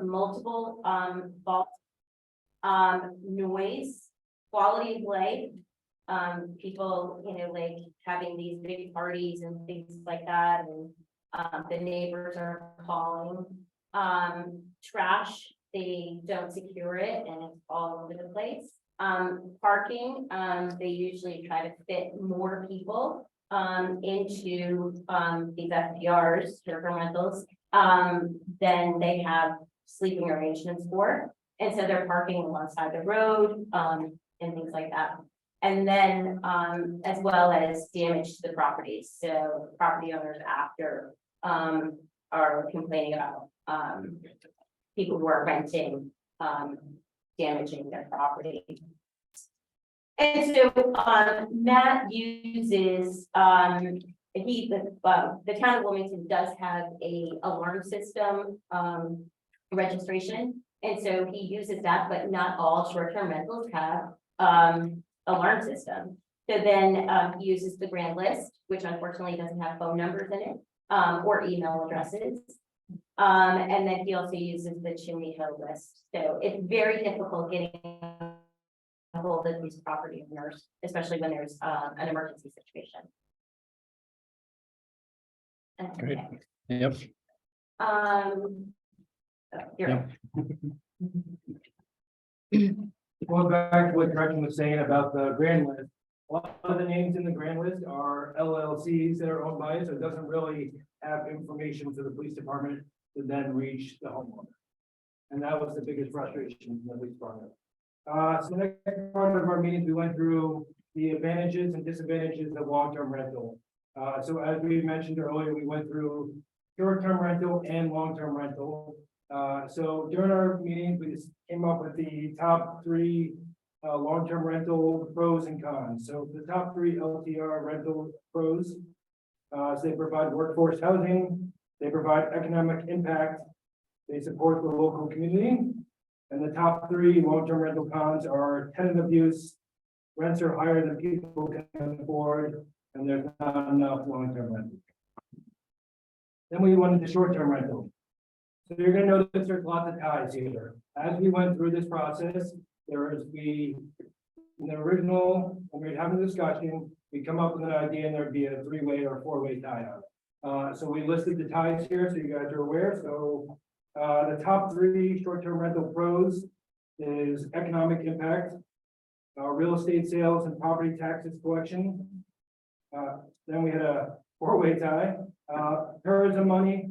multiple faults, noise, quality of life. People, like having these big parties and things like that, and the neighbors are calling. Trash, they don't secure it and it's all over the place. Parking, they usually try to fit more people into these STRs, short-term rentals, than they have sleeping arrangements for. And so they're parking alongside the road, and things like that. And then, as well as damage to the properties. So property owners after, are complaining about, people who are renting, damaging their property. And so, Matt uses, the town of Wilmington does have a alarm system, registration. And so he uses that, but not all short-term rentals have, alarm system. So then, he uses the grand list, which unfortunately doesn't have phone numbers in it, or email addresses. And then he also uses the chimney hill list. So it's very difficult getting a hold of these property owners, especially when there's an emergency situation. Great. Okay. Yep. Here. Going back to what Gretchen was saying about the grand list, a lot of the names in the grand list are LLCs that are owned by it, so it doesn't really have information for the police department to then reach the homeowner. And that was the biggest frustration in the police department. So the next part of our meetings, we went through the advantages and disadvantages of long-term rental. So as we mentioned earlier, we went through short-term rental and long-term rental. So during our meetings, we just came up with the top three long-term rental pros and cons. So the top three LTR rental pros, so they provide workforce housing, they provide economic impact, they support the local community. And the top three long-term rental cons are tenant abuse, rents are higher than people can afford, and there's not enough long-term rental. Then we went into short-term rental. So you're going to notice there's lots of ties here. As we went through this process, in the original, when we were having a discussion, we come up with an idea and there'd be a three-way or four-way tie on it. So we listed the ties here so you guys are aware. So the top three short-term rental pros is economic impact, real estate sales and property taxes collection. Then we had a four-way tie, tourism money,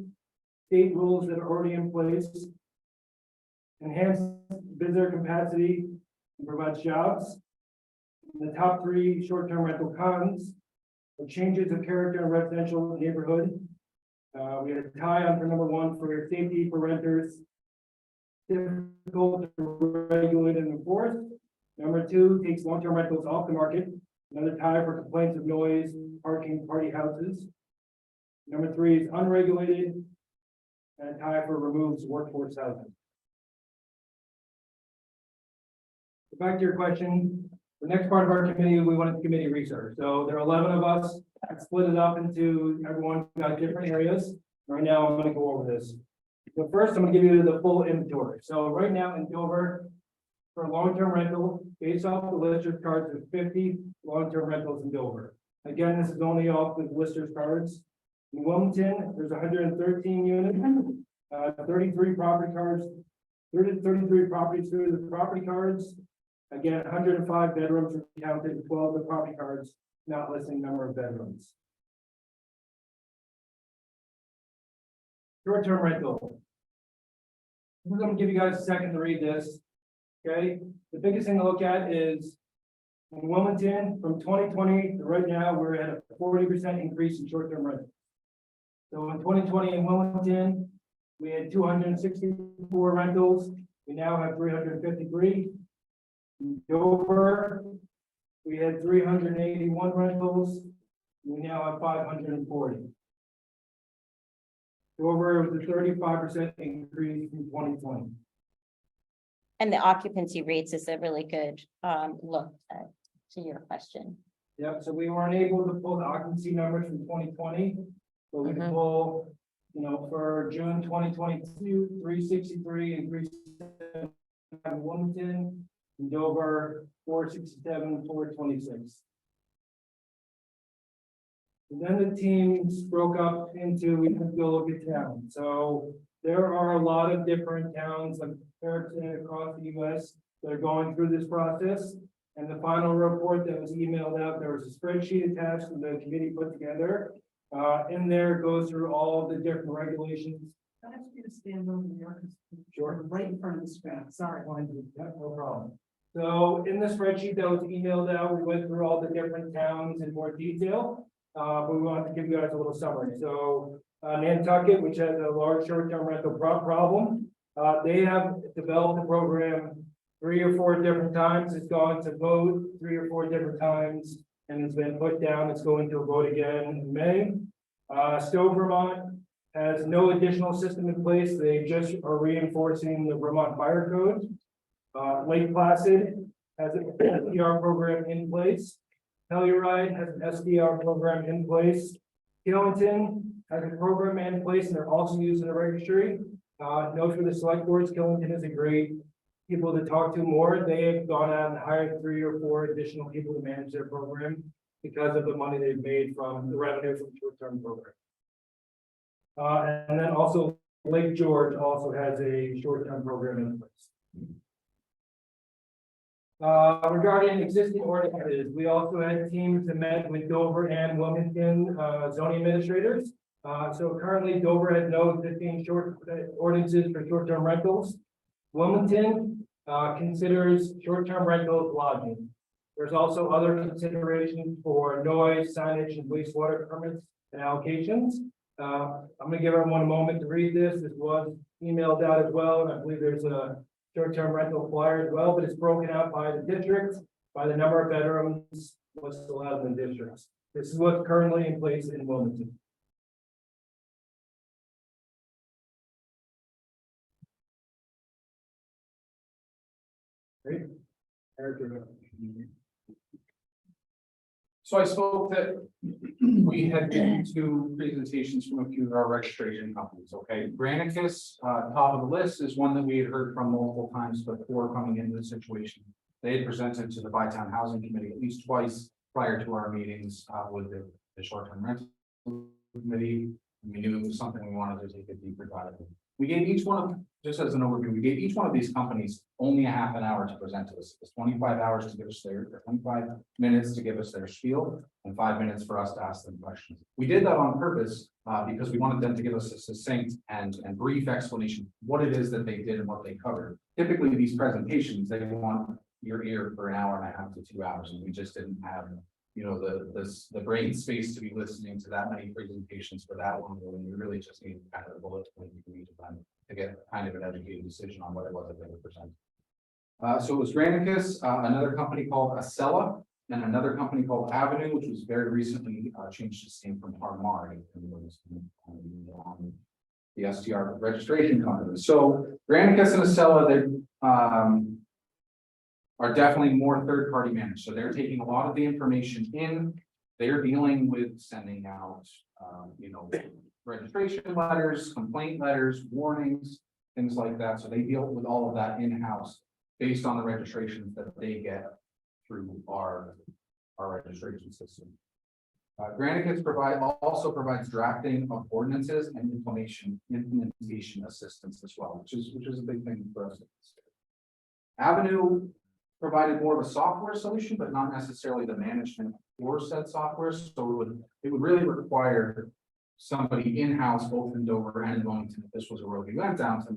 state rules that are already in place, enhanced visitor capacity, and provides jobs. The top three short-term rental cons are changes of character in residential neighborhood. We had a tie on for number one for safety for renters, difficult to regulate and enforce. Number two takes long-term rentals off the market. Another tie for complaints of noise, parking, party houses. Number three is unregulated, and a tie for removes workforce housing. Back to your question, the next part of our committee, we wanted committee research. So there are 11 of us, split it up into everyone got different areas. Right now, I'm going to go over this. So first, I'm going to give you the full inventory. So right now in Dover, for long-term rental, based off the lister's cards, there's 50 long-term rentals in Dover. Again, this is only off the lister's cards. In Wilmington, there's 113 units, 33 property cards, 33 properties through the property cards. Again, 105 bedrooms are counted, 12 the property cards, not listing number of bedrooms. Short-term rental. I'm going to give you guys a second to read this. Okay, the biggest thing to look at is in Wilmington from 2020 to right now, we're at a 40% increase in short-term rental. So in 2020 in Wilmington, we had 264 rentals. We now have 353. In Dover, we had 381 rentals. We now have 540. Dover was a 35% increase from 2020. And the occupancy rates is a really good look to your question. Yep, so we weren't able to pull the occupancy numbers from 2020, but we can pull for June 2022, 363 and 367 Wilmington, and Dover 467, 426. And then the teams broke up into, we have to go look at towns. So there are a lot of different towns like Erickson across the US that are going through this process. And the final report that was emailed out, there was a spreadsheet attached that the committee put together. In there it goes through all the different regulations. Can I ask you to stand over there? Sure. Right in front of the screen, sorry. Yeah, no problem. So in the spreadsheet that was emailed out, we went through all the different towns in more detail. But we wanted to give you guys a little summary. So Nantucket, which has a large short-term rental problem, they have developed a program 3 or 4 different times. It's gone to vote 3 or 4 different times, and it's been put down. It's going to a vote again in May. Stowe, Vermont has no additional system in place. They just are reinforcing the Vermont Fire Code. Lake Placid has an STR program in place. Telluride has an STR program in place. Killington has a program in place, and they're also using the registry. Note for the select boards, Killington is a great people to talk to more. They have gone out and hired 3 or 4 additional people to manage their program because of the money they've made from the revenue from short-term program. And then also Lake George also has a short-term program in place. Regarding existing ordinances, we also had teams that met with Dover and Wilmington zoning administrators. So currently Dover has no existing ordinances for short-term rentals. Wilmington considers short-term rentals lodging. There's also other considerations for noise, signage, and wastewater permits and allocations. I'm going to give everyone a moment to read this. This was emailed out as well, and I believe there's a short-term rental flyer as well, but it's broken out by the district, by the number of bedrooms, what's allowed in the districts. This is what's currently in place in Wilmington. Great. Eric, you're up. So I spoke that we had been to presentations from a few of our registration companies, okay? Granicus, top of the list, is one that we had heard from multiple times before coming into the situation. They had presented to the Bytown Housing Committee at least twice prior to our meetings with the short-term rental committee. We knew it was something we wanted to take a deeper dive in. We gave each one of, just as an overview, we gave each one of these companies only a half an hour to present to us. It's 25 hours to give us their 25 minutes to give us their spiel, and 5 minutes for us to ask them questions. We did that on purpose because we wanted them to give us a succinct and brief explanation of what it is that they did and what they covered. Typically, these presentations, they want your ear for an hour and a half to 2 hours, and we just didn't have, you know, the brain space to be listening to that many presentations for that long. And we really just need kind of a bullet point from each of them to get kind of an educated decision on what it was that they were presenting. So it was Granicus, another company called Acela, and another company called Avenue, which was very recently changed its name from Harmar, the STR registration company. So Granicus and Acela, they are definitely more third-party managed. So they're taking a lot of the information in. They're dealing with sending out, you know, registration letters, complaint letters, warnings, things like that. So they deal with all of that in-house based on the registrations that they get through our registration system. Granicus also provides drafting of ordinances and implementation assistance as well, which is a big thing for us. Avenue provided more of a software solution, but not necessarily the management for said software. So it would really require somebody in-house, both in Dover and in Wilmington, if this was a road we went down, to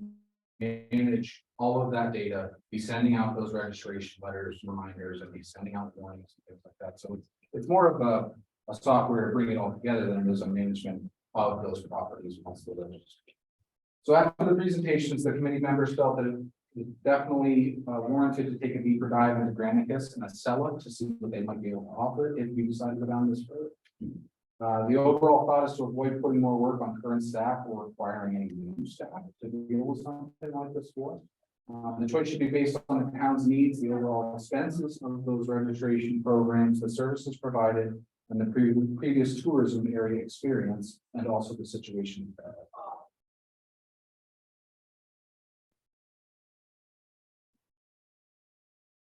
manage all of that data, be sending out those registration letters, reminders, and be sending out warnings and things like that. So it's more of a software to bring it all together than it is a management of those properties once they're registered. So after the presentations, the committee members felt that it definitely warranted to take a deeper dive into Granicus and Acela to see what they might be able to offer if we decide to go down this road. The overall thought is to avoid putting more work on current staff or requiring any new staff to deal with something like this for us. The choice should be based on the town's needs, the overall expenses of those registration programs, the services provided, and the previous tourism area experience, and also the situation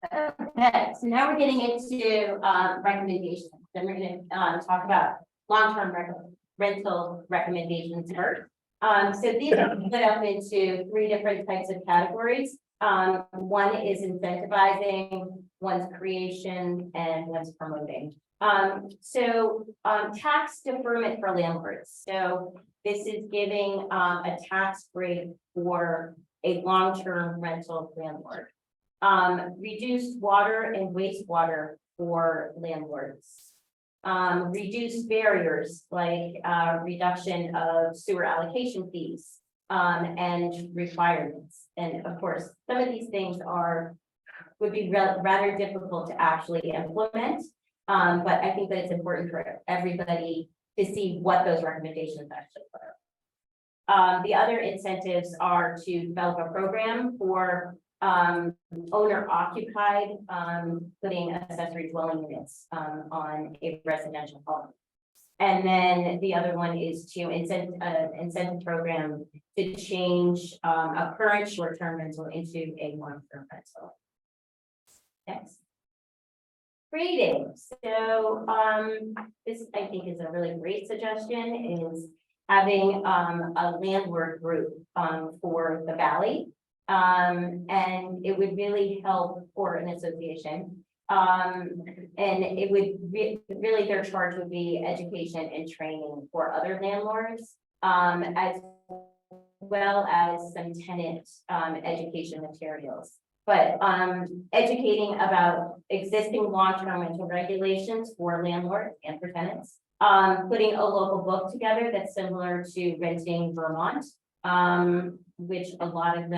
Okay, so now we're getting into recommendations. Then we're gonna talk about long-term rental recommendations first. So these are split up into 3 different types of categories. One is incentivizing, one's creation, and one's promoting. Tax deferment for landlords. So this is giving a tax break for a long-term rental landlord. Reduced water and wastewater for landlords. Reduced barriers like reduction of sewer allocation fees and requirements. And of course, some of these things would be rather difficult to actually implement. But I think that it's important for everybody to see what those recommendations actually are. The other incentives are to develop a program for owner occupied, putting accessory dwelling units on a residential home. And then the other one is to incentive program to change a current short-term rental into a long-term rental. Next. Creating. So this I think is a really great suggestion, is having a landlord group for the valley. And it would really help, or an association. And it would really, their charge would be education and training for other landlords, as well as some tenant education materials. But educating about existing long-term rental regulations for landlords and for tenants. Putting a local book together that's similar to Renting Vermont, which a lot of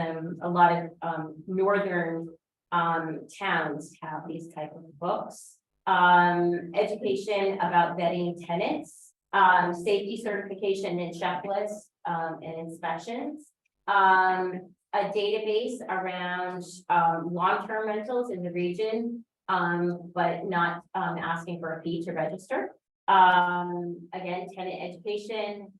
northern towns have these type of books. Education about vetting tenants, safety certification and checklists and inspections. A database around long-term rentals in the region, but not asking for a fee to register. Again, tenant education.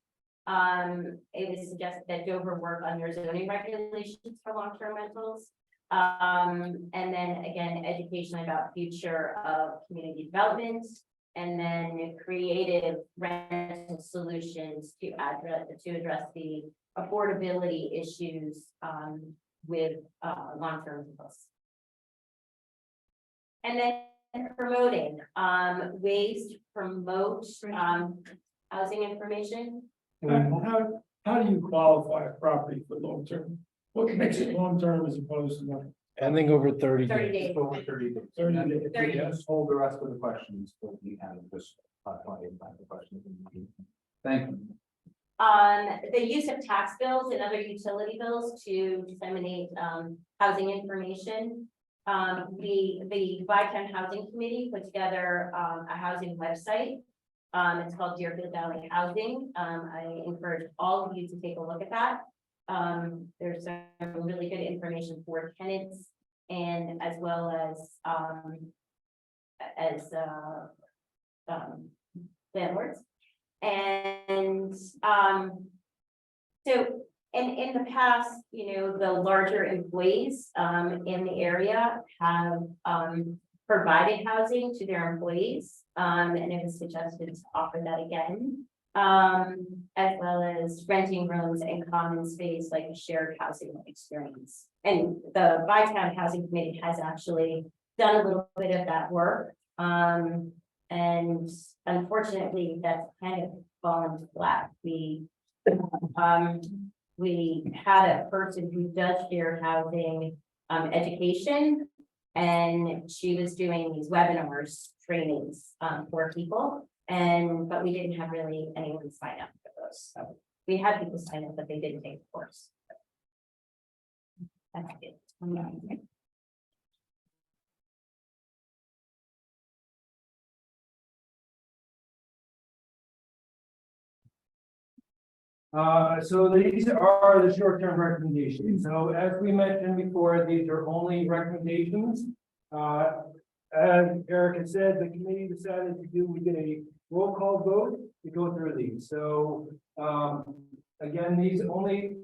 It was suggested that Dover work on their zoning regulations for long-term rentals. And then again, education about future of community development, and then creative rental solutions to address the affordability issues with long-term rentals. And then promoting ways to promote housing information. How do you qualify a property for long-term? What makes it long-term as opposed to not? Ending over 30 30 days. days. Over 30 days. 30 And days. if we 30 just hold the rest of the questions, we'll be having just plenty of time for questions. Thank you. The use of tax bills and other utility bills to disseminate housing information. The Bytown Housing Committee put together a housing website. It's called Deerfield Valley Housing. I encourage all of you to take a look at that. There's some really good information for tenants and as well as landlords. And so in the past, the larger employees in the area have provided housing to their employees. And it was suggested to offer that again, as well as renting rooms and common space like a shared housing experience. And the Bytown Housing Committee has actually done a little bit of that work. And unfortunately, that's kind of fallen flat. We had a person who does shared housing education, and she was doing these webinars, trainings for people, but we didn't have really anyone sign up for those. So we had people sign up, but they didn't take the course. That's it. So these are the short-term recommendations. So as we mentioned before, these are only recommendations. As Eric had said, the committee decided we did a roll call vote to go through these. So again, these only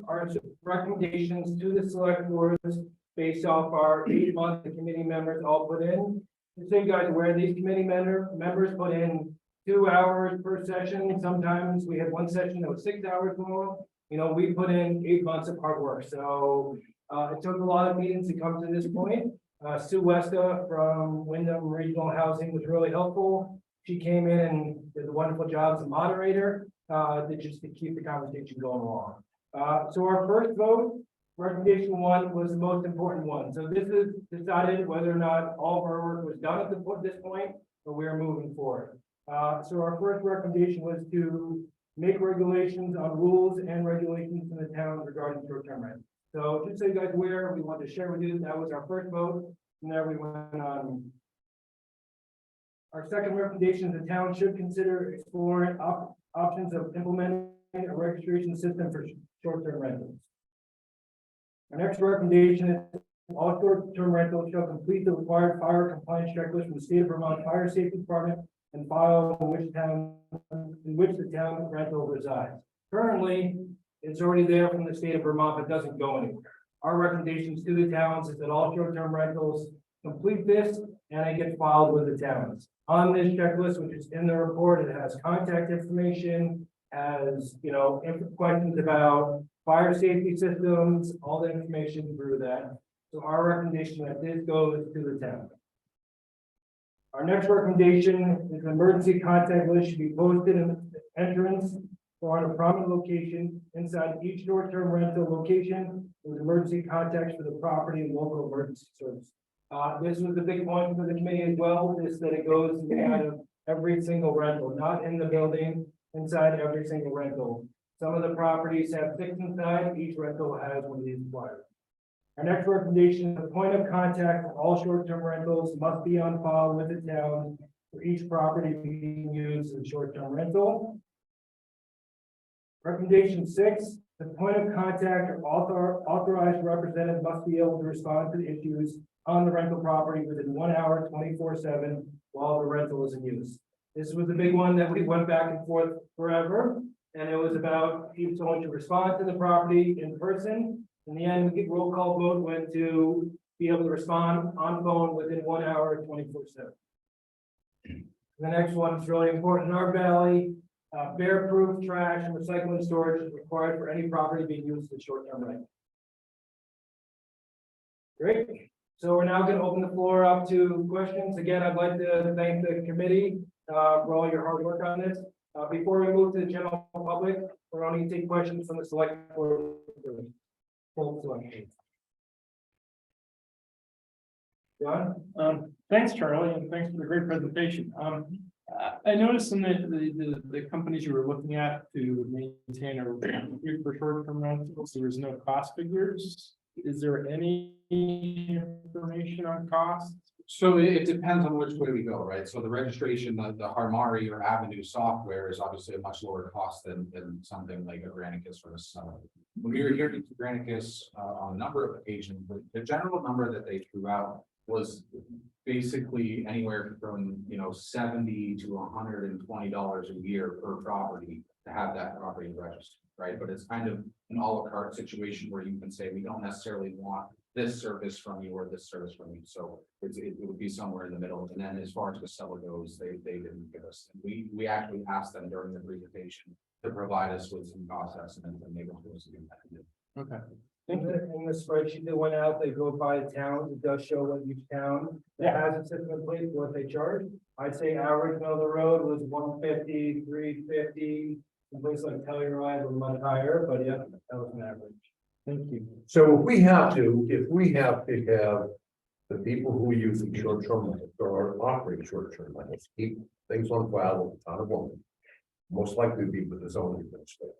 are recommendations to the select boards based off our 8 month committee members all put in. Just so you guys are aware, these committee members put in 2 hours per session. Sometimes we had one session that was 6 hours long. You know, we put in 8 months of hard work, so it took a lot of meetings to come to this point. Sue Westa from Wyndham Regional Housing was really helpful. She came in and did a wonderful job as a moderator, just to keep the conversation going along. So our first vote, recommendation 1 was the most important one. So this is decided whether or not all of our work was done at this point, or we are moving forward. So our first recommendation was to make regulations on rules and regulations in the town regarding short-term rent. So just so you guys are aware, we want to share with you, that was our first vote, and there we went on. Our second recommendation, the town should consider exploring options of implementing a registration system for short-term rentals. Our next recommendation is all short-term rentals shall complete the required fire compliance checklist from the state of Vermont Fire Safety Department and file in which the town rental resides. Currently, it's already there from the state of Vermont, but doesn't go anywhere. Our recommendations to the towns is that all short-term rentals complete this and it gets filed with the towns. On this checklist, which is in the report, it has contact information, has, you know, questions about fire safety systems, all the information through that. So our recommendation that this goes to the town. Our next recommendation is an emergency contact list should be posted in the entrance or on a prominent location inside each short-term rental location with emergency contacts for the property and local emergency service. This was a big point for the committee as well, is that it goes inside of every single rental, not in the building, inside every single rental. Some of the properties have 6 inside, each rental has one of these required. Our next recommendation, the point of contact for all short-term rentals must be on file with the town for each property being used as a short-term rental. Recommendation 6, the point of contact or authorized representative must be able to respond to the issues on the rental property within 1 hour, 24/7, while the rental is in use. This was a big one that we went back and forth forever, and it was about if someone to respond to the property in person. In the end, the roll call vote went to be able to respond on phone within 1 hour, 24/7. The next one is really important in our valley. Bear-proof trash and recycling storage is required for any property being used as short-term rental. Great. So we're now going to open the floor up to questions. Again, I'd like to thank the committee for all your hard work on this. Before we move to the general public, we're only going to take questions from the select board. John? Thanks, Charlie, and thanks for the great presentation. I noticed in the companies you were looking at to maintain a for short-term rentals, there was no cost figures. Is there any information on costs? So it depends on which way we go, right? So the registration, the Harmari or Avenue software is obviously a much lower cost than something like a Granicus or a Summit. When we were here to Granicus on a number of occasions, the general number that they threw out was basically anywhere from, you know, $70 to $120 a year per property to have that property registered, right? But it's kind of an a la carte situation where you can say, we don't necessarily want this service from you or this service from you. So it would be somewhere in the middle. And then as far as the seller goes, they didn't give us, we actually asked them during the presentation to provide us with some cost estimates, and they were supposed to do that. Okay. In the spreadsheet that went out, they go by the towns. It does show what each town that has a system in place, what they charge. I'd say average middle of the road was 150, 350. In places like Telluride was much higher, but yeah, that was an average. Thank you. So if we have to have the people who use the short-term rentals or operate short-term rentals, keep things on file with the town of Wilmington, most likely be with the zoning administrator.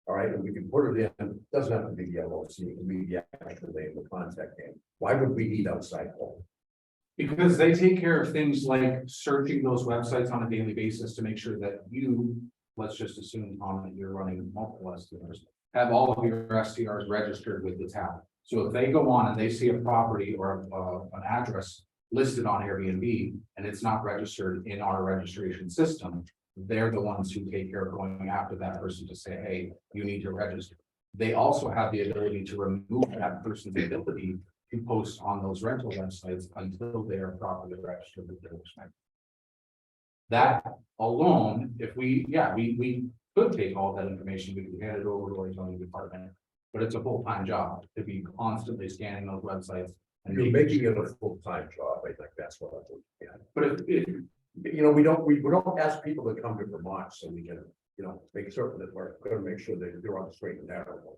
All right, and we can put it in, doesn't have to be the LLC, it can be the actual name, the contact name. Why would we need outside help? Because they take care of things like searching those websites on a daily basis to make sure that you, let's just assume, Tom, that you're running multiple STRs, have all of your STRs registered with the town. So if they go on and they see a property or an address listed on Airbnb and it's not registered in our registration system, they're the ones who take care of going after that person to say, hey, you need to register. They also have the ability to remove that person's ability to post on those rental websites until they are properly registered with their respect. That alone, if we could take all that information, we could hand it over to our zoning department. But it's a full-time job to be constantly scanning those websites. And You're making it a full-time job, I think that's what I'm looking at. But if You know, we don't ask people to come to Vermont so we can, you know, make certain that we're gonna make sure that they're on the straight and narrow.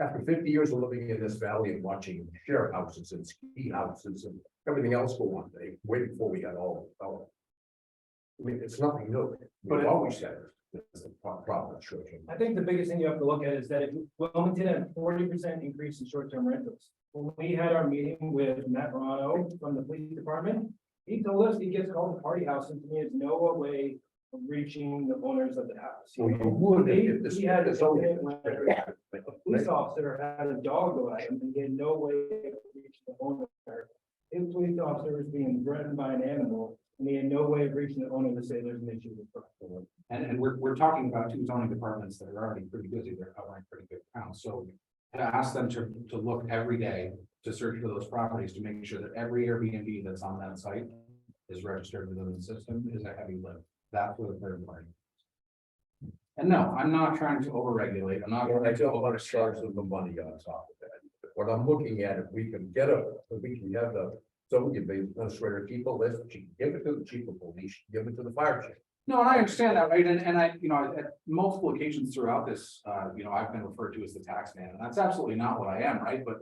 After 50 years of living in this valley and watching share houses and ski houses and everything else go on, way before we got all. I mean, it's nothing new, but it always said it's a problem. I think the biggest thing you have to look at is that if Wilmington had 40% increase in short-term rentals. When we had our meeting with Matt Morano from the police department, he told us he gets called a party house and he has no way of reaching the owners of the house. Well, you would if He had this a only. police officer had a dog go at him and he had no way to reach the owner. His police officer was being threatened by an animal and he had no way of reaching the owner to say there's an issue with the. And we're talking about two zoning departments that are already pretty busy, they're covering pretty good counts, so. To ask them to look every day, to search for those properties, to make sure that every Airbnb that's on that site is registered within the system is a heavy lift. That's what a third party. And no, I'm not trying to overregulate, I'm not. I don't want to charge them the money on top of that. What I'm looking at, if we can get if we can have the administrator keep a list, she can give it to the chief of police, give it to the fire chief. No, and I understand that, right, and I, you know, at multiple occasions throughout this, you know, I've been referred to as the tax man, and that's absolutely not what I am, right, but.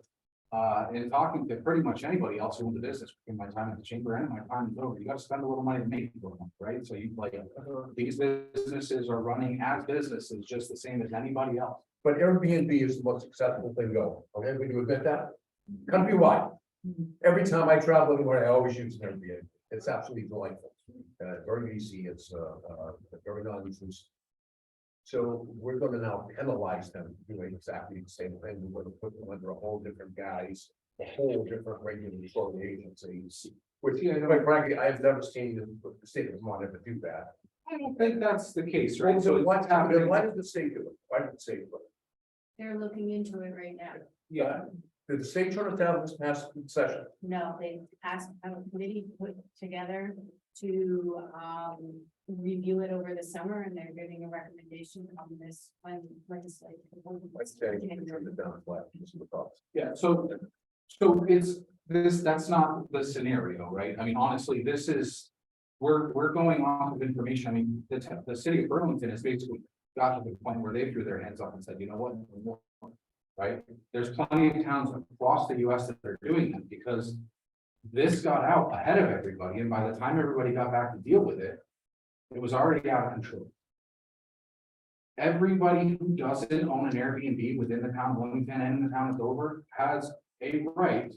In talking to pretty much anybody else who in the business, in my time at the chamber and my time is over, you gotta spend a little money to make people, right, so you like, these businesses are running as businesses, just the same as anybody else. But Airbnb is the most successful thing going, okay, would you admit that? Countrywide. Every time I travel anywhere, I always use an Airbnb, it's absolutely delightful. Very easy, it's very non-nuisance. So we're gonna now penalize them doing exactly the same thing, we're gonna put them under a whole different guise, a whole different regulatory agencies. Which, quite frankly, I've never seen the state of Vermont ever do that. I don't think that's the case, right, So so what's what's happening, happening, why did the state do it? Why did the state do it? They're looking into it right now. yeah, Did the state turn it down this past session? No, they asked a committee put together to review it over the summer and they're giving a recommendation on this when legislature. Let's say they turned it down flat, this is the thoughts. yeah, so it's this, that's not the scenario, right, I mean, honestly, this is. We're going off of information, I mean, the city of Burlington has basically got to the point where they threw their hands up and said, you know what? Right, there's plenty of towns across the US that are doing that because. This got out ahead of everybody, and by the time everybody got back to deal with it, it was already out of control. Everybody who doesn't own an Airbnb within the town of Wilmington and in the town of Dover has a right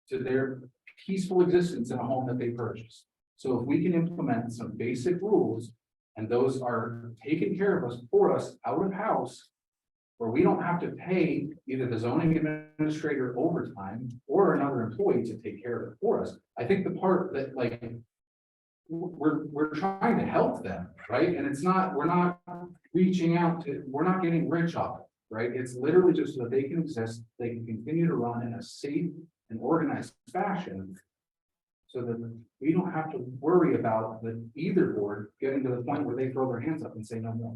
to their peaceful existence in a home that they purchased. So if we can implement some basic rules, and those are taken care of us for us out of house, where we don't have to pay either the zoning administrator overtime or another employee to take care of it for us. I think the part that like, we're trying to help them, right? And it's not, we're not reaching out to, we're not getting rich off it, right? It's literally just so that they can exist, they can continue to run in a safe and organized fashion. So that we don't have to worry about either board getting to the point where they throw their hands up and say no more.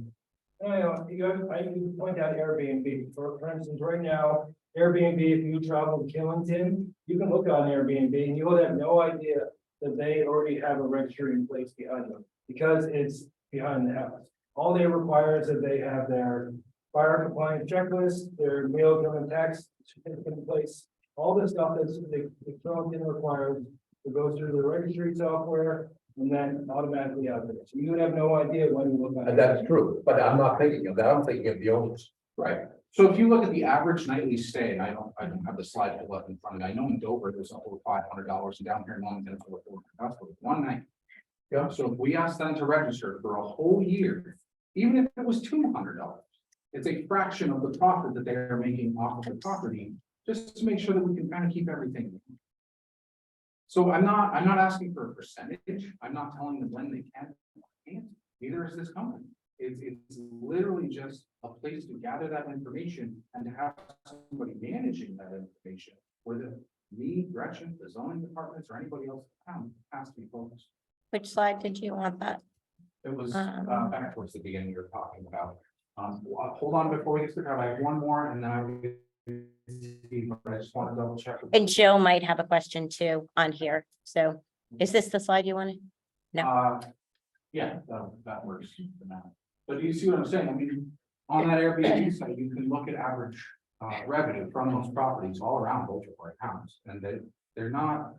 I can point out Airbnb, for instance, right now, Airbnb, if you travel to Killington, you can look on Airbnb and you will have no idea that they already have a registry in place behind them, because it's behind the house. All they require is that they have their fire compliance checklist, their meal and tax certificate in place, all the stuff that's the Killington requires to go through the registry software. And then automatically out there. So you would have no idea when you look at it. And that's true, but I'm not thinking of that, I'm thinking of the owners. Right, so if you look at the average nightly stay, and I don't have the slide pulled up in front of me, I know in Dover, there's over $500, and down here in Wilmington, it's over $400, that's for one night. Yeah, so if we ask them to register for a whole year, even if it was $200, it's a fraction of the profit that they're making off of the property, just to make sure that we can kind of keep everything. So I'm not asking for a percentage, I'm not telling them when they can or can't, neither is this company. It's literally just a place to gather that information and to have somebody managing that information. Where me, Gretchen, the zoning departments, or anybody else in town has to be focused. Which slide did you want that? It was Um, back towards the beginning you're talking about. Hold on before we get started. I have one more and then I will. I just want to double check. And Joe might have a question too on here. So is this the slide you wanted? No. Yeah, that works for now. But you see what I'm saying? I mean, on that Airbnb site, you can look at average revenue from those properties all around both of our towns, and they're not.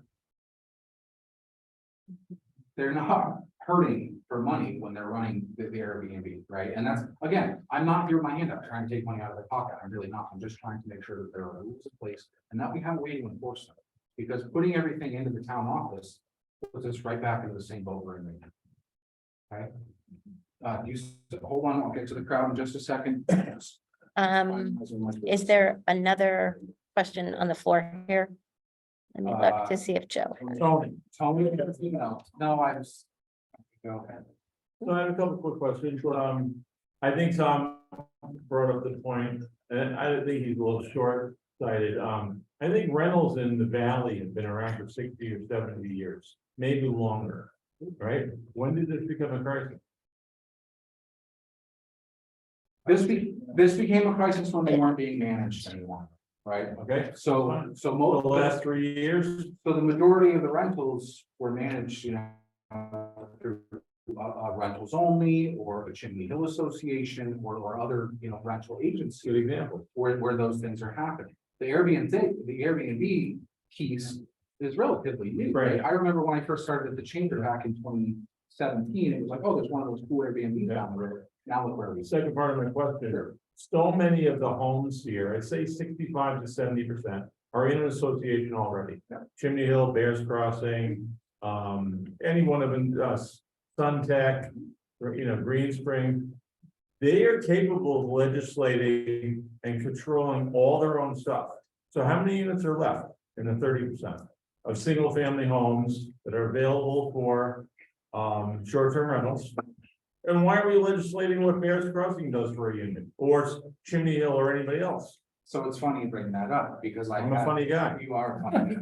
They're not hurting for money when they're running the Airbnb, right? And that's, again, I'm not here with my hand up trying to take money out of their pocket. I'm really not. I'm just trying to make sure that there are rules in place and that we have a way to enforce them. Because putting everything into the town office puts us right back into the same boat we're in right now. Okay? Hold on, I'll get to the crowd in just a second. Is there another question on the floor here? Let me look to see if Joe. has- Tony, no, I was. Go ahead. So I have a couple of quick questions. I think Tom brought up the point, and I think he's a little short-sighted. I think rentals in the valley have been around for 60 or 70 years, maybe longer, right? When did this become a crisis? This became a crisis when they weren't being managed anymore, right? Okay, So the most, last 3 years, so the majority of the rentals were managed, through rentals only, or a Chimney Hill Association, or other, rental agencies. good example. Where those things are happening. The Airbnb piece is relatively new, right? Right. I remember when I first started at the chamber back in 2017, it was like, oh, there's one of those cool Airbnbs down the road. Now look where we. Second part of my question, so many of the homes here, I'd say 65 to 70% are in an association already. Yeah. Chimney Hill, Bears Crossing, any one of them, Suntech, or, Green Spring. They are capable of legislating and controlling all their own stuff. So how many units are left in the 30% of single family homes that are available for short-term rentals? And why are we legislating what Bears Crossing does for a unit, or Chimney Hill, or anybody else? So it's funny you bring that up because I'm a funny guy. You are funny.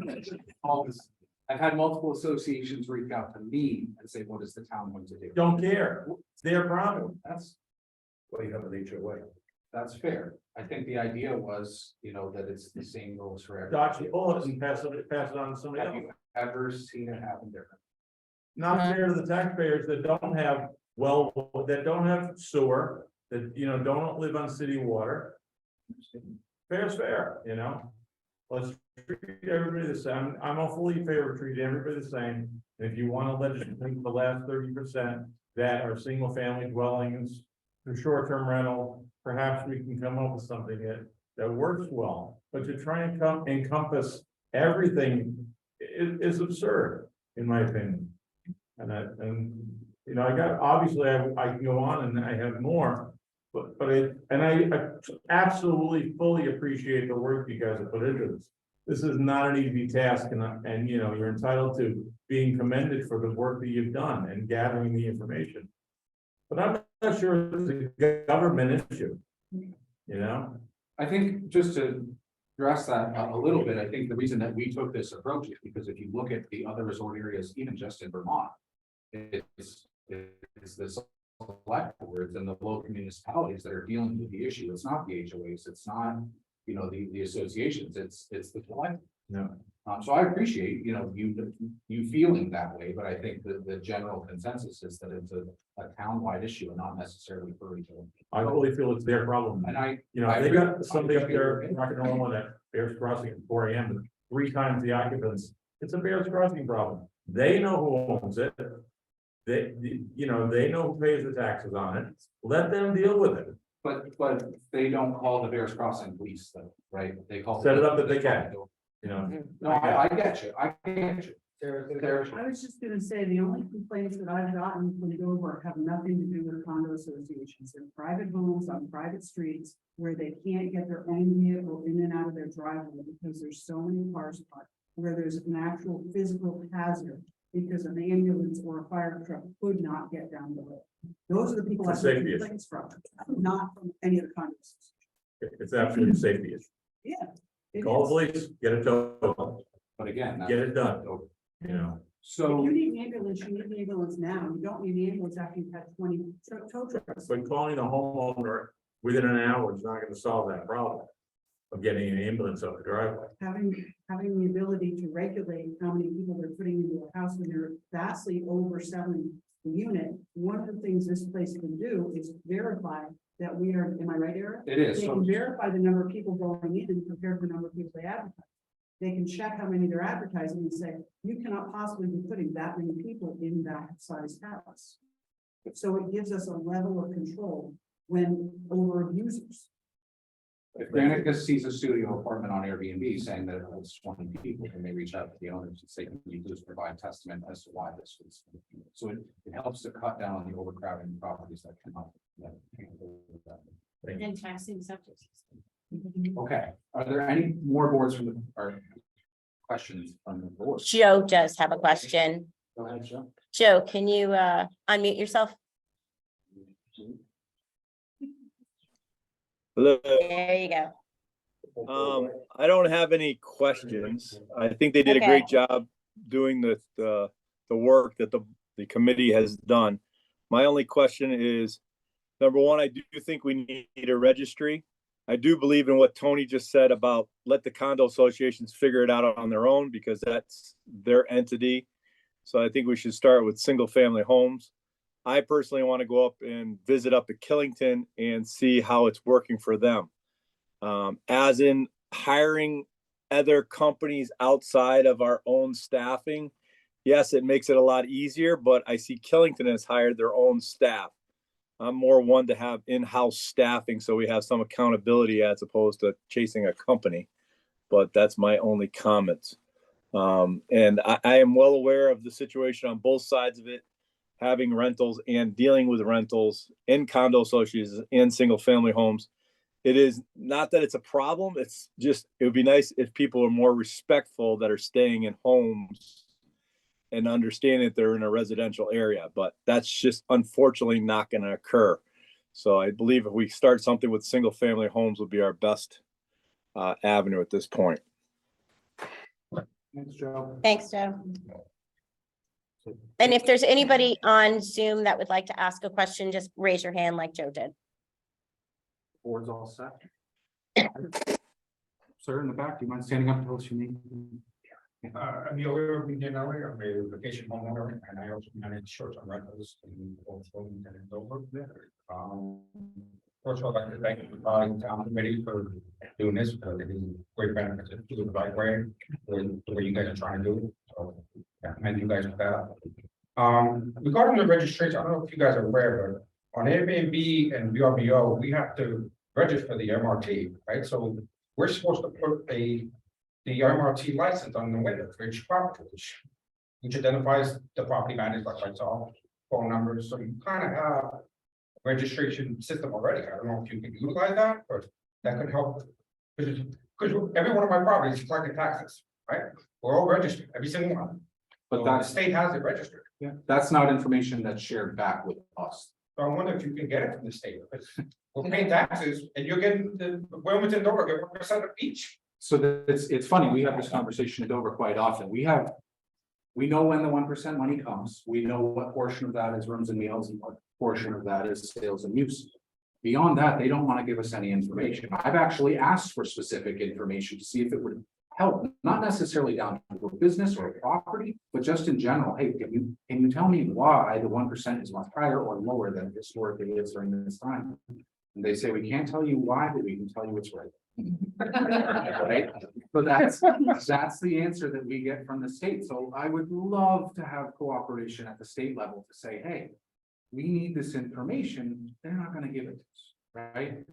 I've had multiple associations reach out to me and say, what is the town going to do? Don't care, it's their problem. Well, you have an HOA. That's fair. I think the idea was, that it's the same rules for everyone. Dodge the bullet and pass it on to somebody Have else. you ever seen it happen different? Not fair to the taxpayers that don't have, that don't have sewer, that, don't live on city water. Fair's fair, Let's treat everybody the same. I'm all fully in favor of treating everybody the same. And if you want to legislate the last 30% that are single family dwellings for short-term rental, perhaps we can come up with something that works well. But to try and encompass everything is absurd, in my opinion. And I got, obviously, I can go on and I have more. But I absolutely fully appreciate the work you guys have put into this. This is not an easy task, and you're entitled to being commended for the work that you've done and gathering the information. But I'm not sure it's a government issue, I think just to address that a little bit, I think the reason that we took this approach is because if you look at the other resort areas, even just in Vermont, it's this Selectboards and the local municipalities that are dealing with the issue. It's not the HOAs, it's not, the associations, it's the select. No. So I appreciate, you feeling that way, but I think the general consensus is that it's a town-wide issue and not necessarily for each other. I really feel it's their problem. And I They got somebody up there rocking and rolling at Bears Crossing at 4 a.m. with 3 times the occupants. It's a Bears Crossing problem. They know who owns it. They know who pays the taxes on it. Let them deal with it. But they don't call the Bears Crossing police though, right? They call. Set it up that they can. No, I get you. I get you. I was just gonna say, the only complaints that I've gotten from Dover have nothing to do with condo associations. They're private homes on private streets where they can't get their own vehicle in and out of their driveway because there's so many cars parked, where there's an actual physical hazard because an ambulance or a fire truck could not get down the road. Those are the people It's I a get safety issue. complaints from, not from any of the condos. It's absolutely a safety issue. Yeah. it Call is. the police, get it done, But again, get it done, you know. If so. you need an ambulance, you need an ambulance now. You don't need an ambulance after you've had 20 tow trucks. But calling a homeowner within an hour is not gonna solve that problem of getting an ambulance up the driveway. Having the ability to regulate how many people they're putting into a house when they're vastly overselling the unit. One of the things this place can do is verify that we are, am I right, Eric? It is, They so- can verify the number of people going in and compare the number of people they advertise. They can check how many they're advertising and say, you cannot possibly be putting that many people in that size house. So it gives us a level of control when over abusers. If Granicus sees a studio apartment on Airbnb saying that it holds 20 people, and they reach out to the owners and say, can you just provide testament as to why this was. So it helps to cut down on the overcrowding properties that come up. And taxing septic system. Okay, are there any more boards from the, or questions from the board? Joe does have a question. Go ahead, Joe. Joe, can you unmute yourself? Hello. There you go. I don't have any questions. I think they did a Okay. great job doing the work that the committee has done. My only question is, number one, I do think we need a registry. I do believe in what Tony just said about let the condo associations figure it out on their own because that's their entity. So I think we should start with single family homes. I personally want to go up and visit up at Killington and see how it's working for them. As in hiring other companies outside of our own staffing. Yes, it makes it a lot easier, but I see Killington has hired their own staff. I'm more one to have in-house staffing so we have some accountability as opposed to chasing a company. But that's my only comments. And I am well aware of the situation on both sides of it, having rentals and dealing with rentals in condo associations and single family homes. It is not that it's a problem. It's just, it would be nice if people are more respectful that are staying in homes and understand that they're in a residential area, but that's just unfortunately not going to occur. So I believe if we start something with single family homes would be our best avenue at this point. Thanks, Joe. Thanks, Joe. And if there's anybody on Zoom that would like to ask a question, just raise your hand like Joe did. Board's all set. Sir, in the back, do you mind standing up to us your name? I'm the owner of Indian Alley. I'm a vacation homeowner and I also manage short-term rentals in both Wilmington and Dover. First of all, I'd like to thank the town committee for doing this because it is a great benefit to do the right way, the way you guys are trying to do it. So, yeah, commend you guys for that. Regarding the registration, I don't know if you guys are aware, but on Airbnb and VRBO, we have to register the MRT, right? So we're supposed to put the MRT license on the window for each property, which identifies the property manager, like myself, phone numbers, so you kind of have a registration system already. I don't know if you can utilize that, but that could help. Because every one of my properties is collecting taxes, right? We're all registered, every single one. But So that's, the state has it registered. yeah, that's not information that's shared back with us. So I wonder if you can get it from the state, because we're paying taxes and you're getting the Wilmington, Dover, get 1% of each. So it's funny, we have this conversation at Dover quite often. We know when the 1% money comes. We know what portion of that is rooms and meals and what portion of that is sales and use. Beyond that, they don't want to give us any information. I've actually asked for specific information to see if it would help, not necessarily down to a business or a property, but just in general. Hey, can you tell me why the 1% is much higher or lower than historically is during this time? And they say, we can't tell you why, but we can tell you it's right. Right? So that's the answer that we get from the state. So I would love to have cooperation at the state level to say, hey, we need this information. They're not going to give it to us, right?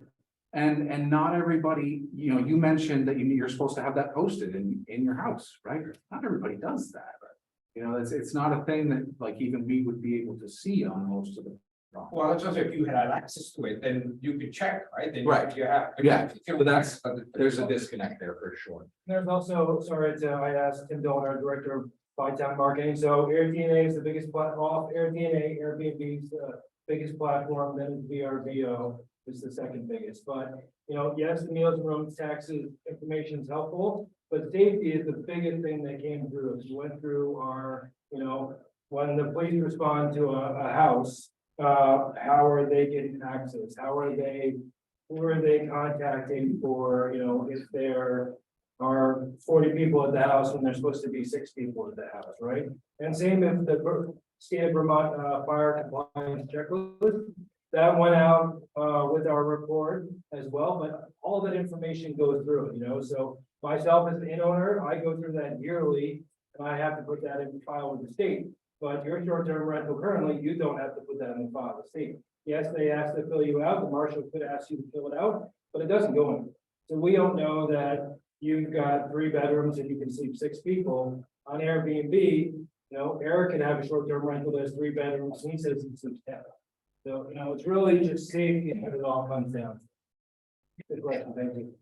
And not everybody, you know, you mentioned that you're supposed to have that posted in your house, right? Not everybody does that. You know, it's not a thing that like even we would be able to see on most of the. Well, it's just if you had access to it, then you could check, right? Then Right. You have. Yeah, but there's a disconnect there for sure. There's also, sorry, I asked Tim Dillon, our director of Bytown marketing, so AirDNA is the biggest platform, AirDNA, Airbnb's the biggest platform, then VRBO is the second biggest, but, you know, yes, the meals and rooms taxes information is helpful, but safety is the biggest thing that came through, we went through our, you know, when the police respond to a house, how are they getting access, who are they contacting for, you know, if there are 40 people at the house when there's supposed to be 6 people at the house, right? And same if the state of Vermont fire compliance checklist, that went out with our report as well, but all that information goes through, you know, so myself as the inn owner, I go through that yearly, and I have to put that in file with the state. But your short-term rental currently, you don't have to put that in the file with the state. Yes, they ask to fill you out, the marshal could ask you to fill it out, but it doesn't go in. So we don't know that you've got 3 bedrooms and you can sleep 6 people on Airbnb. You know, Eric can have a short-term rental that's 3 bedrooms, and he says he sleeps 10. So, you know, it's really just safety and it all comes down. Good question, thank you.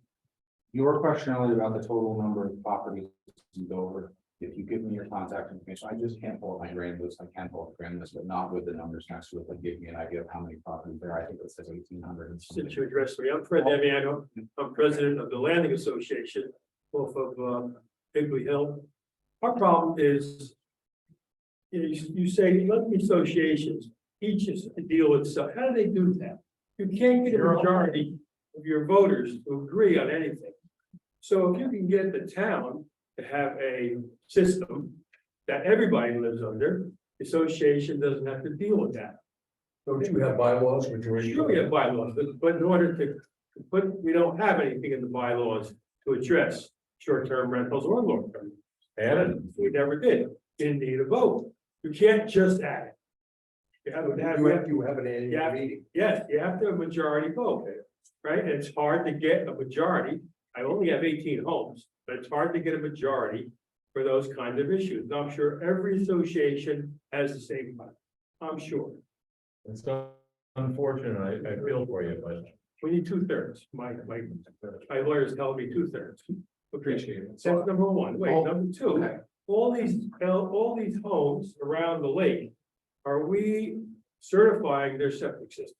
Your question earlier about the total number of properties in Dover, if you give me your contact information, I just can't pull up my grand list, I can pull up the grand list, but not with the numbers next to it, but give me an idea of how many properties there, I think it says 1,800. Since you addressed me, I'm Fred Damiano, I'm president of the Landing Association, off of Higley Hill. Our problem is, you say, landing associations, each is to deal with stuff, how do they do that? You can't get a majority of your voters to agree on anything. So if you can get the town to have a system that everybody lives under, the association doesn't have to deal with that. Don't you have bylaws, majority? Sure, we have bylaws, but in order to put, we don't have anything in the bylaws to address short-term rentals or long-term. And we never did. Didn't need a vote. You can't just add it. You have to have. You have an annual Yeah. meeting. Yes, you have to have a majority vote, right? And it's hard to get a majority. I only have 18 homes, but it's hard to get a majority for those kinds of issues. And I'm sure every association has the same one. I'm sure. It's unfortunate, I feel for you, but. We need 2/3. My lawyers tell me 2/3. Appreciate it. That's number one. Wait, Oh, number two, okay. all these homes around the lake, are we certifying their septic systems?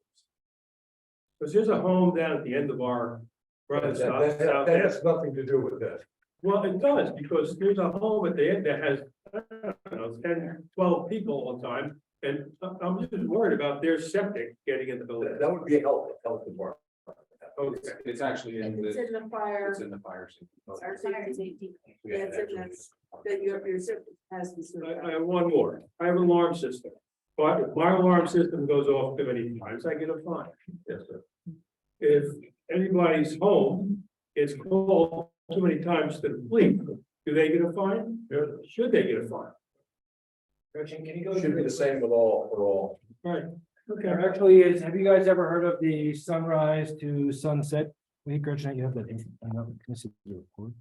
Because there's a home down at the end of our. That has nothing to do with this. Well, it does, because there's a home at the end that has, I don't know, 10, 12 people all the time. And I'm just worried about their septic getting in the building. That would be a health department. Okay. It's actually in It's the, in the fire. it's in the fire. Our fire safety. Yeah, That's it, that's- That your septic has the. I have one more. I have an alarm system. But if my alarm system goes off too many times, I get a fine. Yes, sir. If anybody's home, it's called too many times to the police, do they get a fine? Should they get a fine? Gretchen, can you go? Should be the same with all. Right, okay. There actually is, have you guys ever heard of the sunrise to sunset? Wait, Gretchen, you have that. I know, can I see the report?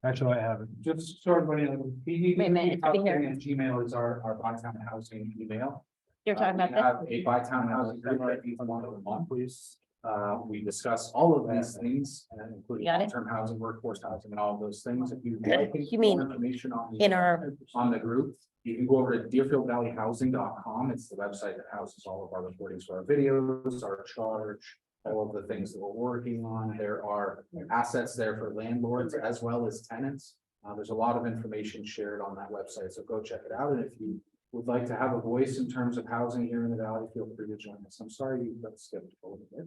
Actually, I haven't. Just so everybody knows, Wait a minute, it's over here. and Gmail is our Bytown housing email. You're talking We about this? have a Bytown housing group that meets once a month, please. We discuss all of these things, including Got it. long-term housing, workforce housing, and all of those things. If you like You mean more information on in our, on the group, you can go over to deerfieldvalleyhousing.com. It's the website that houses all of our recordings for our videos, our charge, all of the things that we're working on. There are assets there for landlords as well as tenants. There's a lot of information shared on that website, so go check it out. And if you would like to have a voice in terms of housing here in the valley, feel free to join us. I'm sorry you got skipped a little bit.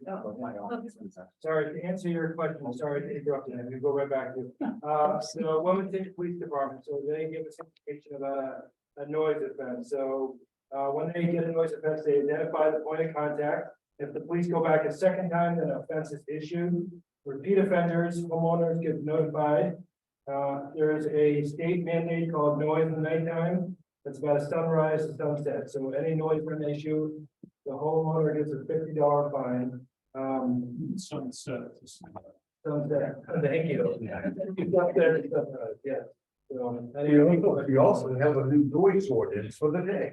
But my audience is that. Sorry, to answer your question, I'm sorry to interrupt you, I'm gonna go right back to, the Wilmington Police Department, so they give us information about a noise offense, so. When they get a noise offense, they identify the point of contact, if the police go back a second time, then an offense is issued. Repeat offenders, homeowners get notified. There is a state mandate called noise in the nighttime, that's about a sunrise to sunset, so any noise from an issue, the homeowner gets a $50 fine. Sunset, thank you. It's up there, it's up there, yeah. So, We also have a new noise ordinance for the day.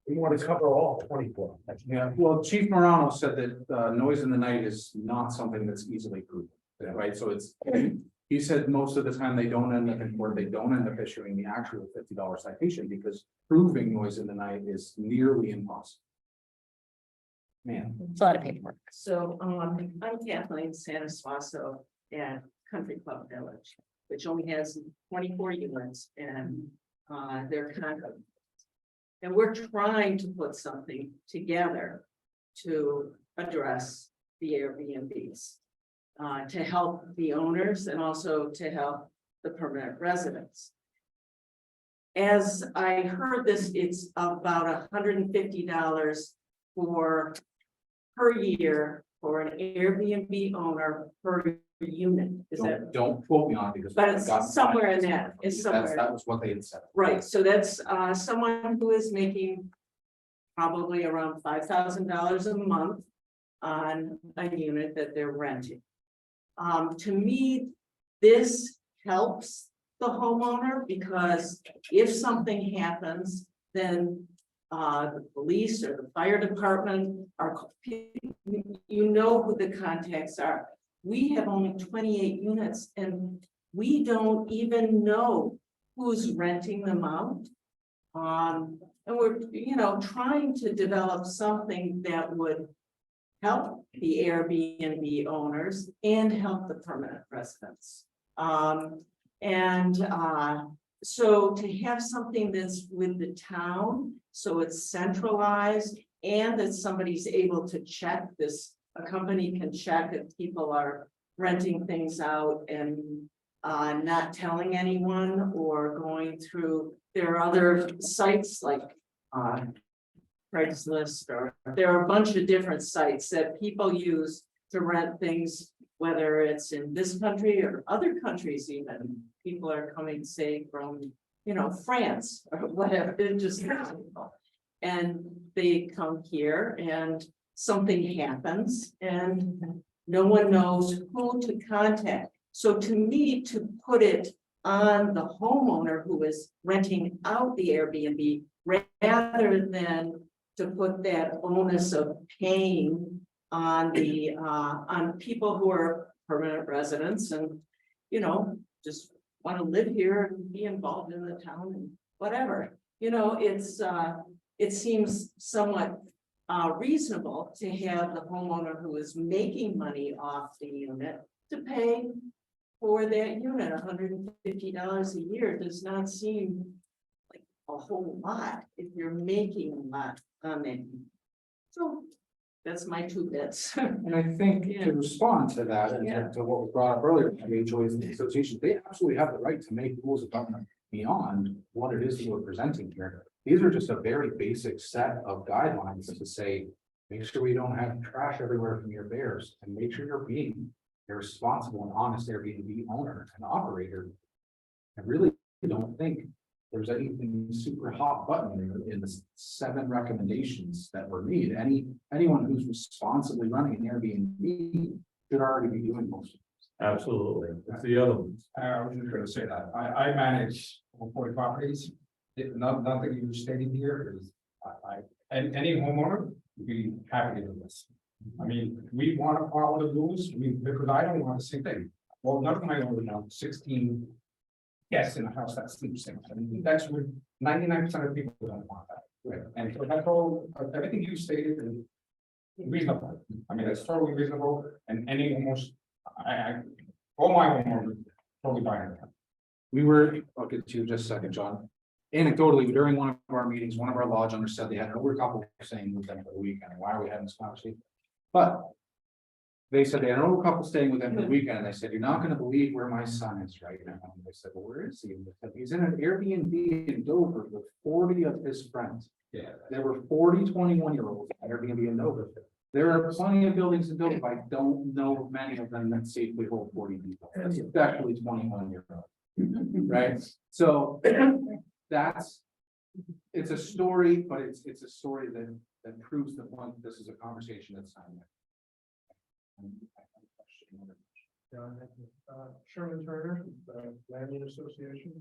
We want to cover all 24. Yeah, well, Chief Morano said that noise in the night is not something that's easily proven, right? So it's, he He said most of the time they don't end up in court, they don't end up issuing the actual $50 citation because proving noise in the night is nearly impossible. Man, It's a lot of paperwork. So, I'm Kathleen Sanaswaso at Country Club Village, which only has 24 units and, they're condo. And we're trying to put something together to address the Airbnbs. To help the owners and also to help the permanent residents. As I heard this, it's about $150 per year for an Airbnb owner per unit. Is that don't quote me on it because. But it's I've gotten somewhere in finance. that, it's somewhere. That was what they had said. Right? So that's someone who is making probably around $5,000 a month on a unit that they're renting. To me, this helps the homeowner because if something happens, then the police or the fire department are, you know who the contacts are. We have only 28 units and we don't even know who's renting them out. And we're, trying to develop something that would help the Airbnb owners and help the permanent residents. So to have something that's with the town, so it's centralized and that somebody's able to check this, a company can check if people are renting things out and not telling anyone or going through, there are other sites like Craigslist, or there are a bunch of different sites that people use to rent things, whether it's in this country or other countries even. People are coming, say, from, France or whatever, they're just, and they come here and something happens and no one knows who to contact. So to me, to put it on the homeowner who is renting out the Airbnb, rather than to put that onus of paying on the, on people who are permanent residents and, just want to live here and be involved in the town and whatever. It seems somewhat reasonable to have the homeowner who is making money off the unit to pay for that unit. $150 a year does not seem like a whole lot if you're making a lot on it. So that's my 2 bits. And I think to respond to that and to what was brought up earlier, HOAs and associations, they absolutely have the right to make rules about them beyond what it is that we're presenting here. These are just a very basic set of guidelines to say, make sure we don't have trash everywhere from your bears and make sure you're being a responsible and honest Airbnb owner and operator. I really don't think there's anything super hot button in the 7 recommendations that were made. Anyone who's responsibly running an Airbnb should already be doing most of this. Absolutely. That's the other ones. I was just gonna say that, I manage over 40 properties. Nothing you stated here is, and any homeowner would be happy to do this. I mean, we want to follow the rules, because I don't want the same thing. Well, none of my owners now, 16 guests in a house that sleeps in. I mean, that's what 99% of people don't want that. Right. And so that's all, everything you stated is reasonable. I mean, it's totally reasonable, and any almost, all my homeowners totally buy it. I'll get to you in just a second, John. Anecdotally, during one of our meetings, one of our lodge owners said they had an older couple staying with them for the weekend. Why are we having this conversation? But they said they had an older couple staying with them for the weekend, and they said, "You're not going to believe where my son is right now." And they said, "Well, where is he?" And they said, "He's in an Airbnb in Dover with 40 of his friends." Yeah. There were 40 21-year-olds at Airbnb in Dover. There are plenty of buildings in Dover. I don't know many of them that safely hold 40 people, especially 21-year-olds. Right? So it's a story, but it's a story that proves that this is a conversation that's time. Sherman Turner, Land Use Association.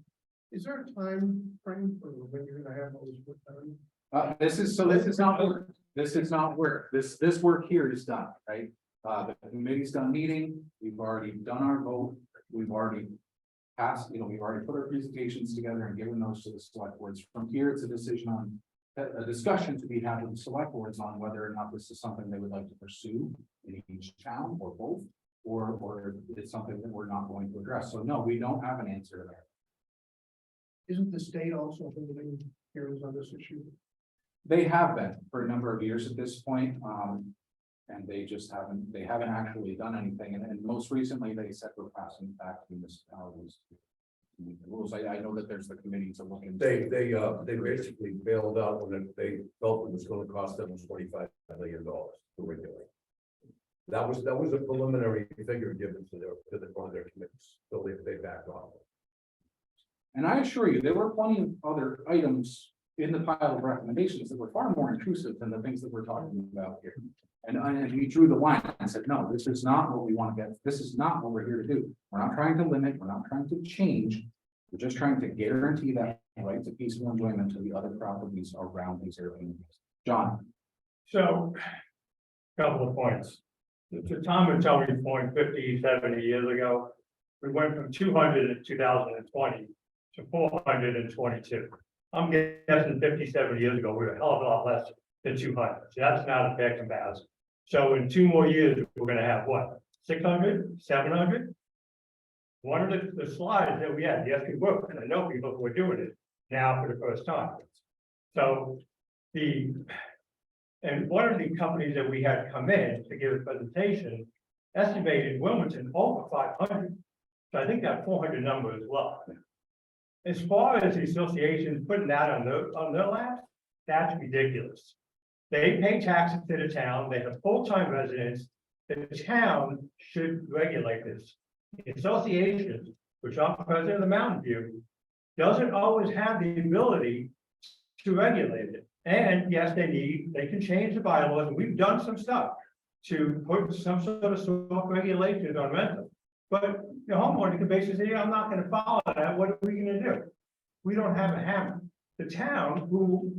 Is there a time frame for when you're gonna have all this work done? This is not work. This is not work. This work here is done, right? The committee's done meeting. We've already done our vote. we've already passed, we've already put our presentations together and given those to the select boards. From here, it's a decision on, a discussion to be had with the select boards on whether or not this is something they would like to pursue in each town or both, or it's something that we're not going to address. So no, we don't have an answer to that. Isn't the state also holding hearings on this issue? They have been for a number of years at this point, and they haven't actually done anything, and most recently, they said we're passing it back to municipalities. The rules, I know that there's the committee to look into. They basically bailed out when they felt it was gonna cost them $25 million to regulate. That was a preliminary figure given to one of their committees, so they backed off. And I assure you, there were plenty of other items in the pile of recommendations that were far more intrusive than the things that we're talking about here. And we drew the line and said, no, this is not what we want to get. This is not what we're here to do. We're not trying to limit, we're not trying to change. We're just trying to guarantee that right to peaceful enjoyment to the other properties around these areas. John. So, couple of points. To Tom and Tony's point, 50, 70 years ago, we went from 200 in 2020 to 422. I'm guessing 50, 70 years ago, we were a hell of a lot less than 200. So that's not a fair comparison. So in 2 more years, we're gonna have what, 600, 700? One of the slides that we had, yes, we were, and I know people who are doing it now for the first time. So and one of the companies that we had come in to give a presentation estimated Wilmington over 500. So I think that 400 number as well. As far as the associations putting that on their laps, that's ridiculous. They pay taxes to the town, they have full-time residents, the town should regulate this. The association, which I'm president of the Mountain View, doesn't always have the ability to regulate it. And yes, they can change the bylaws, and we've done some stuff to put some sort of soft regulations on rental. But the homeowner can basically say, I'm not gonna follow that, what are we gonna do? We don't have a hammer. The town, who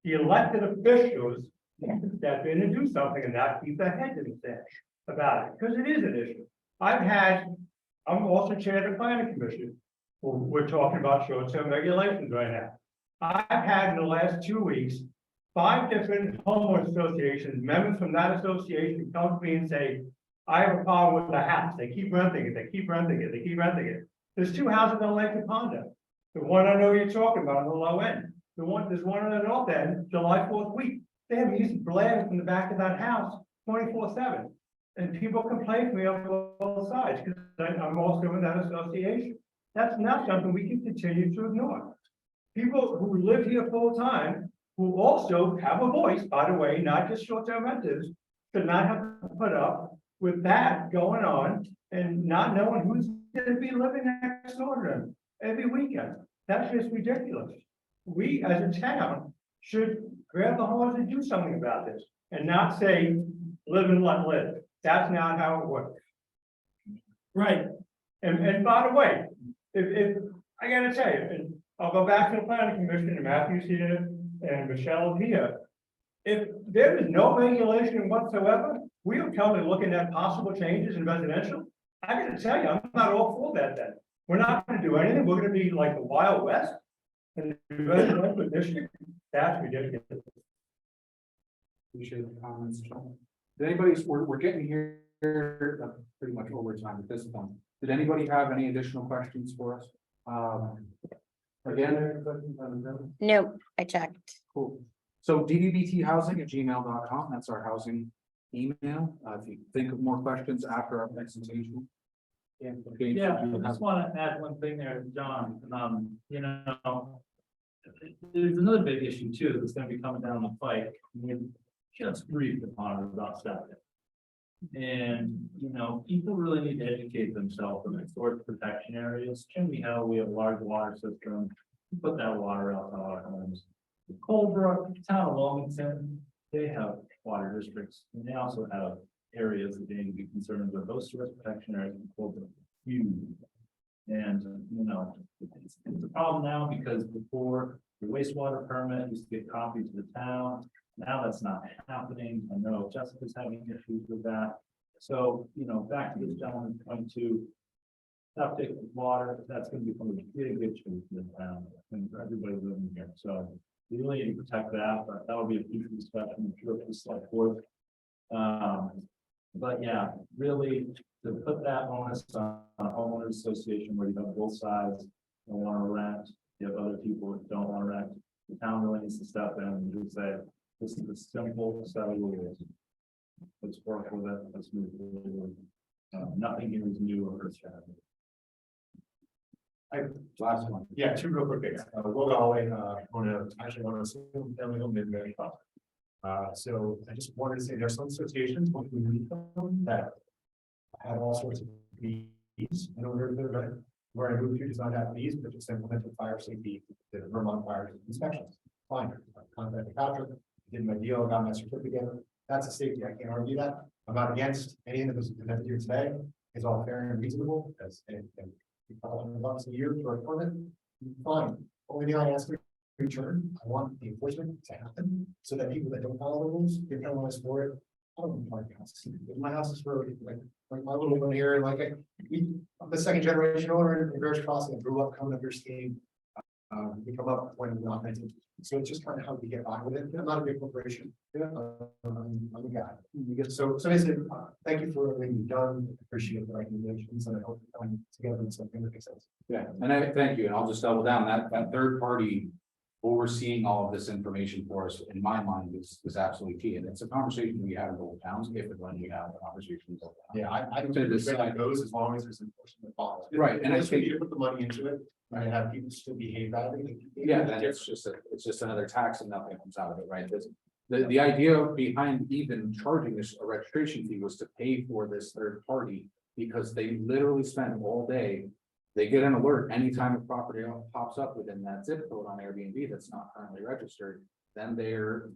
the elected officials step in and do something and not keep their head in the sand about it, because it is an issue. I'm also chair of the planning commission. We're talking about short-term regulations right now. I've had in the last 2 weeks, 5 different homeowners associations, members from that association come to me and say, I have a problem with the house. They keep renting it, they keep renting it, they keep renting it. There's 2 houses on Lake Condo. The one I know you're talking about on the low end. There's one on the north end, July 4th week. They have music blaring from the back of that house 24/7. And people complain to me on both sides because I'm also in that association. That's not something we can continue to ignore. People who live here full time, who also have a voice, by the way, not just short-term renters, should not have to put up with that going on and not knowing who's going to be living next door to them every weekend. That's just ridiculous. We as a town should grab the horse and do something about this and not say, live and let live. That's not how it works. Right. And by the way, if I gotta tell you, and I'll go back to the planning commission, and Matthew's here and Michelle here. If there is no regulation whatsoever, we are currently looking at possible changes in residential. I gotta tell you, I'm not all for that then. We're not gonna do anything. We're gonna be like the Wild West in the residential district. That's ridiculous. Appreciate the comments. Did anybody, we're getting here pretty much over time at this point. Did anybody have any additional questions for us? Again, No, I checked. cool. So ddbthousing@gmail.com, that's our housing email. If you think of more questions after our presentation. Yeah, I just want to add one thing there, John. There's another big issue too that's going to be coming down the pike. We just briefed upon it about septic. And, people really need to educate themselves in the source protection areas. How we have a large water system, put that water out to our homes. Colebrook, the town of Wilmington, they have water districts, and they also have areas that they need to be concerned with. Those source protection areas in Colebrook, huge. And, it's a problem now because before the wastewater permit used to get copied to the town. Now that's not happening. I know Jessica's having issues with that. So, back to this gentleman's point to, septic, water, that's gonna become a big issue in the town, and for everybody living here, so. We really need to protect that, but that would be a future discussion, I'm sure, for the select board. But yeah, really, to put that onus on a homeowners association where you have both sides, don't wanna rent, you have other people that don't wanna rent. The town really needs to step in and just say, this is a simple set of rules. Let's work with it, let's move forward. Nothing here is new or earth-shattering. Last one. Yeah, two real quick things. We'll go away, actually want to assume family home in very fast. So I just wanted to say there's some associations when we meet them that have all sorts of fees in order to, where I moved to does not have fees, but just implemented fire safety, the Vermont fire inspections. Fine, contacted Patrick, did my deal, got my certificate. That's a safety. I can't argue that. I'm not against anything that was presented here today. It's all fair and reasonable as and $1,200 a year for a permit. Fine. Only thing I ask for return, I want the enforcement to happen so that people that don't follow the rules get penalized for it. I don't know my house. My house is for like my little one here, I'm the second generation owner in Beaver Street. I grew up coming up here skiing. We come up when we're not renting. So it's just kind of how we get by with it. I'm not a big corporation. I'm a guy. So basically, thank you for everything you've done. Appreciate the recommendations and I hope we come together in something that makes sense. Yeah, and I thank you, and I'll just double down, that third party overseeing all of this information for us, in my mind, is absolutely key, and it's a conversation we have in both towns, if and when we have a conversation. In both towns. Yeah, I don't think this goes as long as there's enforcement follows. Right, and I think think you put the money into it and have people still behave badly. yeah, then it's just another tax and nothing comes out of it, right? The idea behind even charging this a registration fee was to pay for this third party, because they literally spend all day. They get an alert anytime a property pops up within that zip code on Airbnb that's not currently registered. Then they're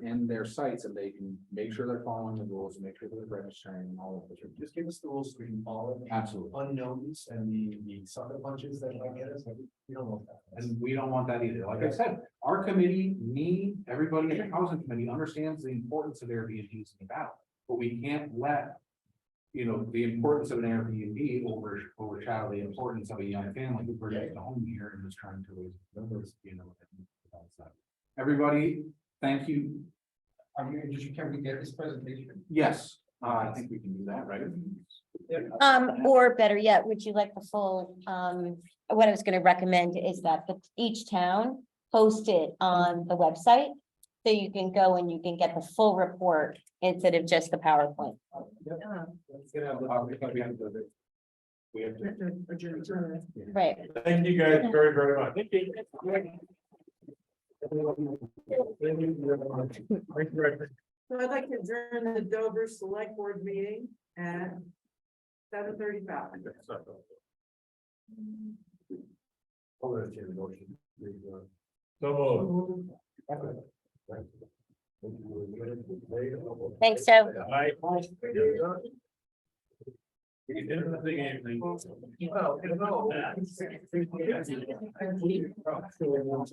in their sites and they can make sure they're following the rules and make sure they're registering and all of this. Just give us the rules so we can follow. Absolutely. Unknowns and the sucker punches that might get us, we don't want that. And we don't want that either. Like I said, our committee, me, everybody in the housing committee understands the importance of Airbnbs about, but we can't let. The importance of an Airbnb overshadow the importance of a young family who purchased a home here and is trying to raise numbers, Everybody, thank you. Can we get this presentation? Yes, I think we can do that, right? Or better yet, would you like the full, what I was gonna recommend is that each town post it on the website. So you can go and you can get the full report instead of just the PowerPoint. Let's get out we have to adjourn. Right. Thank you guys very, very much. Thank you. So I'd like to adjourn the Dover Select Board meeting at 7:35. So. Thanks, Joe. Well,